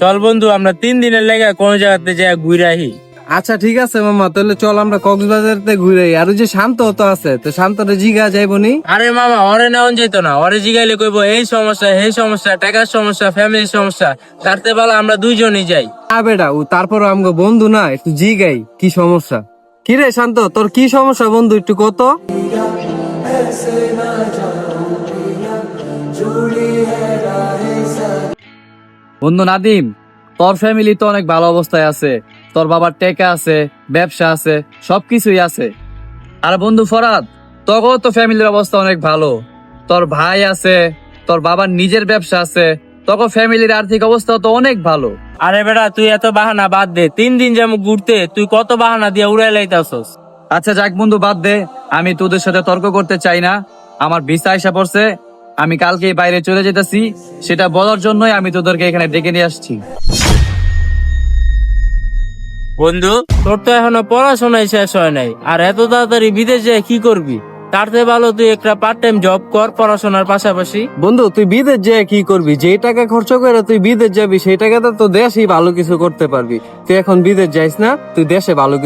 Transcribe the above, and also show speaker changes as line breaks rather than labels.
চল বন্ধু, আমরা 3 দিনের লেগে কোন জায়গাতে যাই ঘুরে আহি।
আচ্ছা ঠিক আছে মামা, তাহলে চল আমরা কক্সবাজারতে ঘুরে। আর ওই যে শান্ত তো আছে, তো শান্তরে জিগা যাইবো নি?
আরে মামা, ওরে নেওয়া যেত না। ওরে জিগাইলে কইবো এই সমস্যা এই সমস্যা, টাকার সমস্যা, ফ্যামিলির সমস্যা। তারতে ভালো আমরা দুইজনই যাই।
বেটা ও তারপর আমগো বন্ধু না, একটু জিগাই কি সমস্যা। কি রে শান্ত, তোর কি সমস্যা বন্ধু, একটু কত?
বন্ধু নাদিম, তোর ফ্যামিলি তো অনেক ভালো অবস্থায় আছে। তোর বাবার টেকা আছে, ব্যবসা আছে, সবকিছুই আছে। আর বন্ধু ফরাদ, তোরও তো ফ্যামিলির অবস্থা অনেক ভালো। তোর ভাই আছে, তোর বাবার নিজের ব্যবসা আছে, তোর ফ্যামিলির আর্থিক অবস্থা তো অনেক ভালো।
আরে বেটা, তুই এত বাহানা বাদ দে। 3 দিন যাবো ঘুরতে, তুই কত বাহানা দিয়ে উড়াই লাইতাছস।
আচ্ছা যাক বন্ধু, বাদ দে। আমি তোদের সাথে তর্ক করতে চাই না। আমার ভিসা আইসা পড়ছে, আমি কালকে বাইরে চলে যেতেছি। সেটা বলার জন্যই আমি তোদেরকে এখানে ডেকে নিয়ে আসছি।
বন্ধু, তোর তো এখনো পড়াশোনাই শেষ হয় নাই, আর এত তাড়াতাড়ি বিদেশ যায় কি করবি? তার থেকে ভালো তুই একটা পার্ট টাইম জব কর পড়াশোনার পাশাপাশি।
বন্ধু তুই বিদেশ যে কি করবি? যেই টাকা খরচ করে তুই বিদেশ যাবি, সেই টাকাতে তো দেশেই ভালো কিছু করতে পারবি। তুই এখন বিদেশ যাইস না, তুই দেশে ভালো কিছু